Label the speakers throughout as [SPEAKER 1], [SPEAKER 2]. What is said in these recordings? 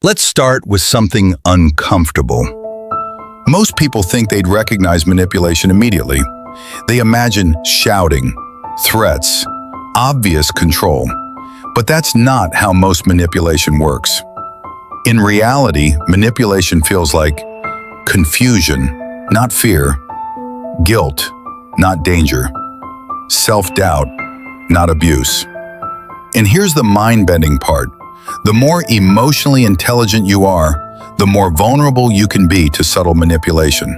[SPEAKER 1] Let's start with something uncomfortable. Most people think they'd recognize manipulation immediately. They imagine shouting, threats, obvious control. But that's not how most manipulation works. In reality, manipulation feels like confusion, not fear, guilt, not danger, self-doubt, not abuse. And here's the mind-bending part. The more emotionally intelligent you are, the more vulnerable you can be to subtle manipulation.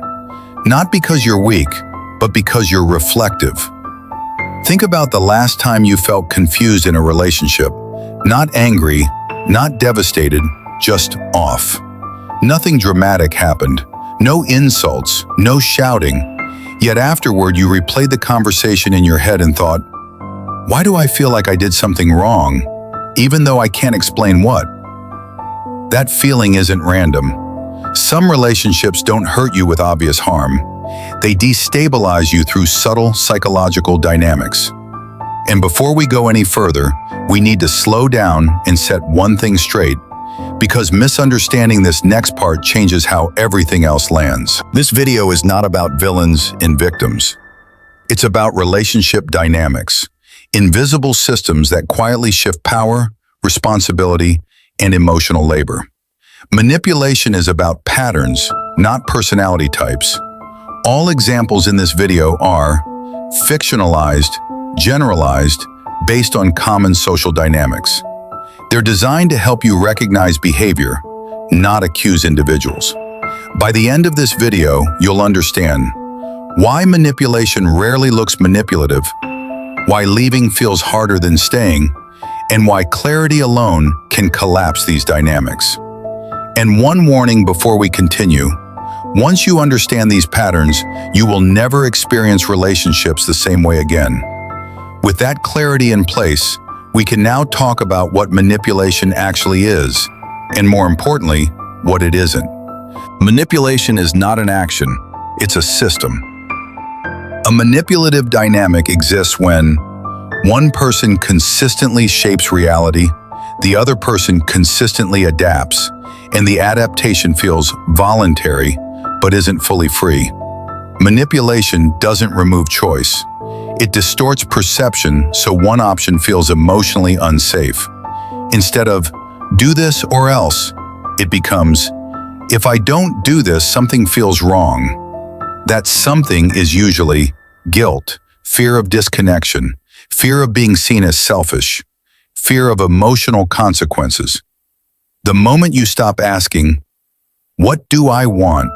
[SPEAKER 1] Not because you're weak, but because you're reflective. Think about the last time you felt confused in a relationship. Not angry, not devastated, just off. Nothing dramatic happened. No insults, no shouting. Yet afterward, you replayed the conversation in your head and thought, why do I feel like I did something wrong, even though I can't explain what? That feeling isn't random. Some relationships don't hurt you with obvious harm. They destabilize you through subtle psychological dynamics. And before we go any further, we need to slow down and set one thing straight, because misunderstanding this next part changes how everything else lands. This video is not about villains and victims. It's about relationship dynamics, invisible systems that quietly shift power, responsibility, and emotional labor. Manipulation is about patterns, not personality types. All examples in this video are fictionalized, generalized, based on common social dynamics. They're designed to help you recognize behavior, not accuse individuals. By the end of this video, you'll understand why manipulation rarely looks manipulative, why leaving feels harder than staying, and why clarity alone can collapse these dynamics. And one warning before we continue: once you understand these patterns, you will never experience relationships the same way again. With that clarity in place, we can now talk about what manipulation actually is, and more importantly, what it isn't. Manipulation is not an action, it's a system. A manipulative dynamic exists when one person consistently shapes reality, the other person consistently adapts, and the adaptation feels voluntary but isn't fully free. Manipulation doesn't remove choice. It distorts perception so one option feels emotionally unsafe. Instead of, do this or else, it becomes, if I don't do this, something feels wrong. That something is usually guilt, fear of disconnection, fear of being seen as selfish, fear of emotional consequences. The moment you stop asking, what do I want?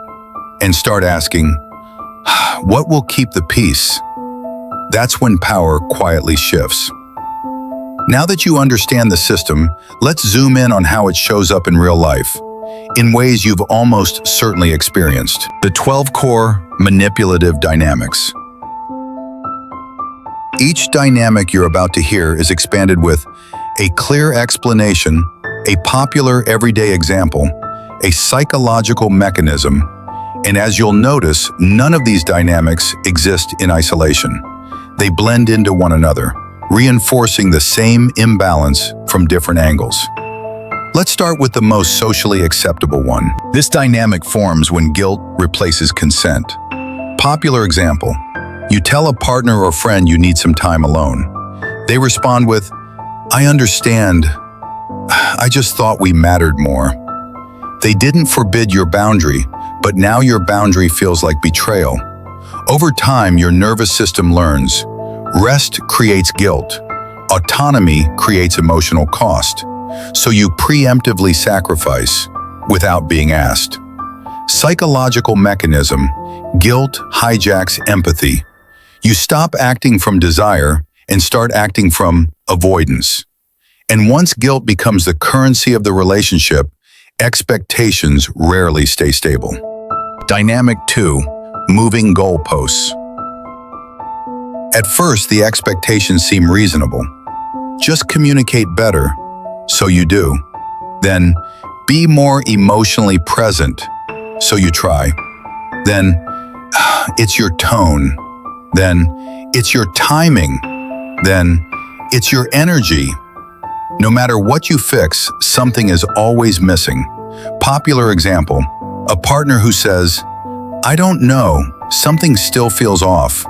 [SPEAKER 1] And start asking, what will keep the peace? That's when power quietly shifts. Now that you understand the system, let's zoom in on how it shows up in real life, in ways you've almost certainly experienced. The 12 core manipulative dynamics. Each dynamic you're about to hear is expanded with a clear explanation, a popular everyday example, a psychological mechanism, and as you'll notice, none of these dynamics exist in isolation. They blend into one another, reinforcing the same imbalance from different angles. Let's start with the most socially acceptable one. This dynamic forms when guilt replaces consent. Popular example: you tell a partner or friend you need some time alone. They respond with, I understand. I just thought we mattered more. They didn't forbid your boundary, but now your boundary feels like betrayal. Over time, your nervous system learns. Rest creates guilt. Autonomy creates emotional cost. So you preemptively sacrifice without being asked. Psychological mechanism: guilt hijacks empathy. You stop acting from desire and start acting from avoidance. And once guilt becomes the currency of the relationship, expectations rarely stay stable. Dynamic 2: moving goalposts. At first, the expectations seem reasonable. Just communicate better, so you do. Then, be more emotionally present, so you try. Then, it's your tone. Then, it's your timing. Then, it's your energy. No matter what you fix, something is always missing. Popular example, a partner who says, "I don't know, something still feels off."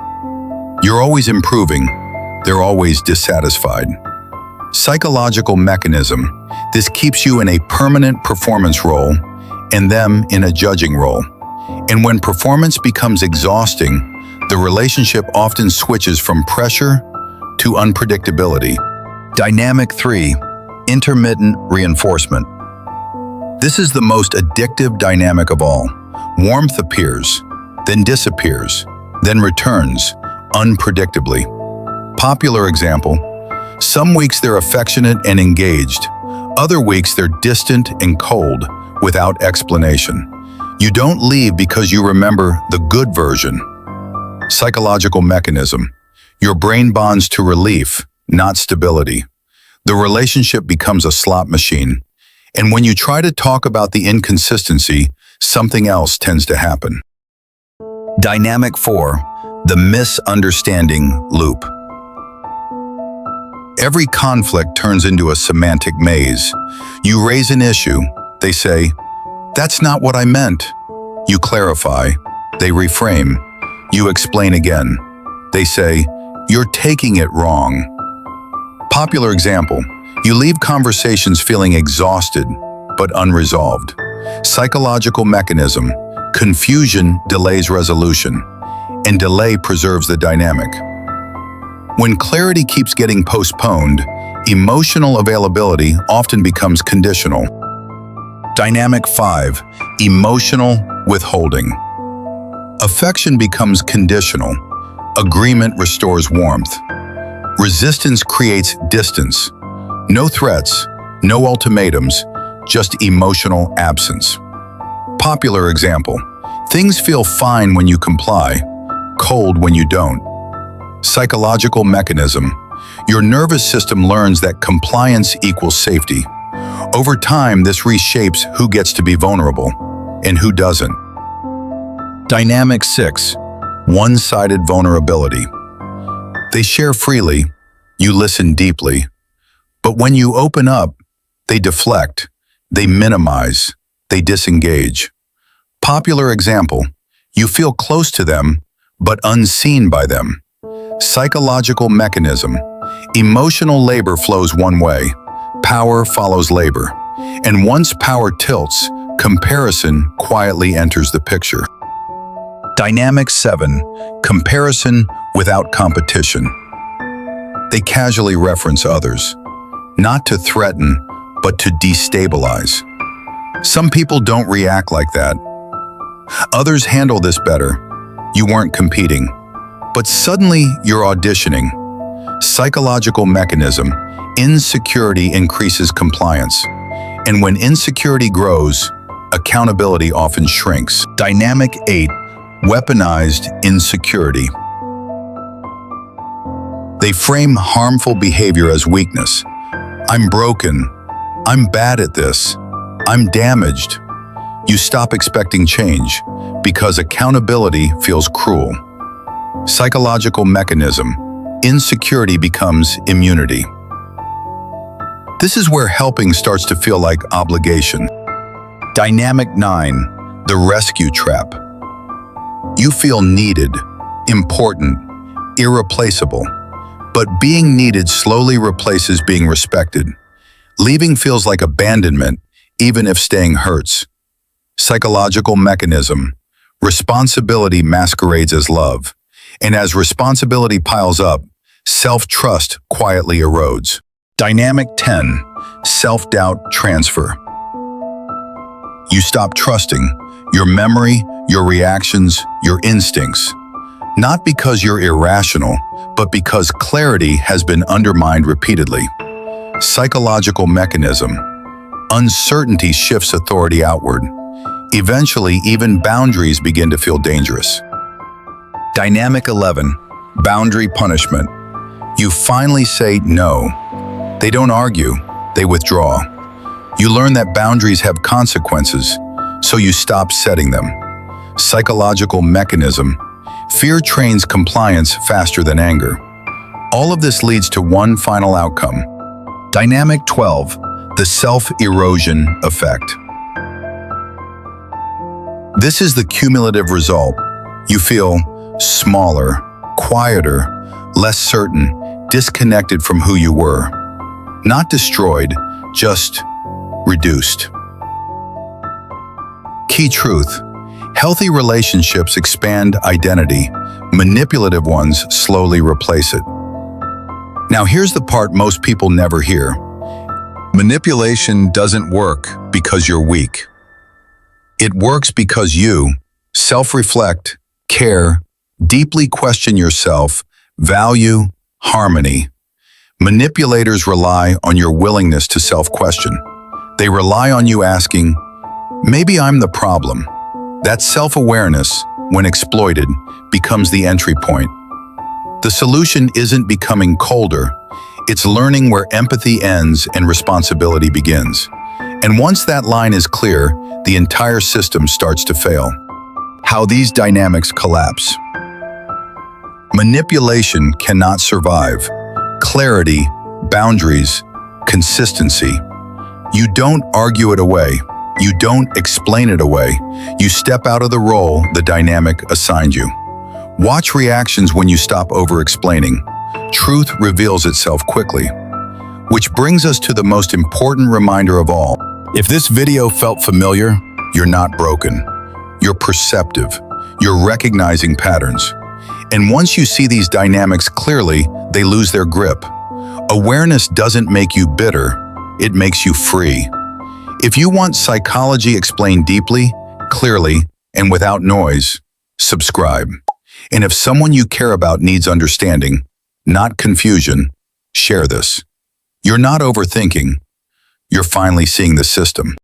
[SPEAKER 1] You're always improving, they're always dissatisfied. Psychological mechanism, this keeps you in a permanent performance role and them in a judging role. And when performance becomes exhausting, the relationship often switches from pressure to unpredictability. Dynamic 3, intermittent reinforcement. This is the most addictive dynamic of all. Warmth appears, then disappears, then returns, unpredictably. Popular example, some weeks they're affectionate and engaged, other weeks they're distant and cold, without explanation. You don't leave because you remember the good version. Psychological mechanism, your brain bonds to relief, not stability. The relationship becomes a slot machine, and when you try to talk about the inconsistency, something else tends to happen. Dynamic 4, the misunderstanding loop. Every conflict turns into a semantic maze. You raise an issue, they say, "That's not what I meant." You clarify, they reframe. You explain again. They say, "You're taking it wrong." Popular example, you leave conversations feeling exhausted but unresolved. Psychological mechanism, confusion delays resolution, and delay preserves the dynamic. When clarity keeps getting postponed, emotional availability often becomes conditional. Dynamic 5, emotional withholding. Affection becomes conditional. Agreement restores warmth. Resistance creates distance. No threats, no ultimatums, just emotional absence. Popular example, things feel fine when you comply, cold when you don't. Psychological mechanism, your nervous system learns that compliance equals safety. Over time, this reshapes who gets to be vulnerable and who doesn't. Dynamic 6, one-sided vulnerability. They share freely, you listen deeply, but when you open up, they deflect, they minimize, they disengage. Popular example, you feel close to them, but unseen by them. Psychological mechanism, emotional labor flows one way, power follows labor, and once power tilts, comparison quietly enters the picture. Dynamic 7, comparison without competition. They casually reference others, not to threaten, but to destabilize. Some people don't react like that. Others handle this better. You weren't competing, but suddenly you're auditioning. Psychological mechanism, insecurity increases compliance. And when insecurity grows, accountability often shrinks. Dynamic 8, weaponized insecurity. They frame harmful behavior as weakness. I'm broken. I'm bad at this. I'm damaged. You stop expecting change because accountability feels cruel. Psychological mechanism, insecurity becomes immunity. This is where helping starts to feel like obligation. Dynamic 9, the rescue trap. You feel needed, important, irreplaceable, but being needed slowly replaces being respected. Leaving feels like abandonment, even if staying hurts. Psychological mechanism, responsibility masquerades as love, and as responsibility piles up, self-trust quietly erodes. Dynamic 10, self-doubt transfer. You stop trusting your memory, your reactions, your instincts, not because you're irrational, but because clarity has been undermined repeatedly. Psychological mechanism, uncertainty shifts authority outward. Eventually, even boundaries begin to feel dangerous. Dynamic 11, boundary punishment. You finally say no. They don't argue, they withdraw. You learn that boundaries have consequences, so you stop setting them. Psychological mechanism, fear trains compliance faster than anger. All of this leads to one final outcome. Dynamic 12, the self-erosion effect. This is the cumulative result. You feel smaller, quieter, less certain, disconnected from who you were. Not destroyed, just reduced. Key truth: healthy relationships expand identity. Manipulative ones slowly replace it. Now here's the part most people never hear. Manipulation doesn't work because you're weak. It works because you self-reflect, care, deeply question yourself, value harmony. Manipulators rely on your willingness to self-question. They rely on you asking, maybe I'm the problem. That self-awareness, when exploited, becomes the entry point. The solution isn't becoming colder, it's learning where empathy ends and responsibility begins. And once that line is clear, the entire system starts to fail. How these dynamics collapse. Manipulation cannot survive. Clarity, boundaries, consistency. You don't argue it away. You don't explain it away. You step out of the role the dynamic assigned you. Watch reactions when you stop over-explaining. Truth reveals itself quickly. Which brings us to the most important reminder of all. If this video felt familiar, you're not broken. You're perceptive. You're recognizing patterns. And once you see these dynamics clearly, they lose their grip. Awareness doesn't make you bitter, it makes you free. If you want psychology explained deeply, clearly, and without noise, subscribe. And if someone you care about needs understanding, not confusion, share this. You're not overthinking. You're finally seeing the system.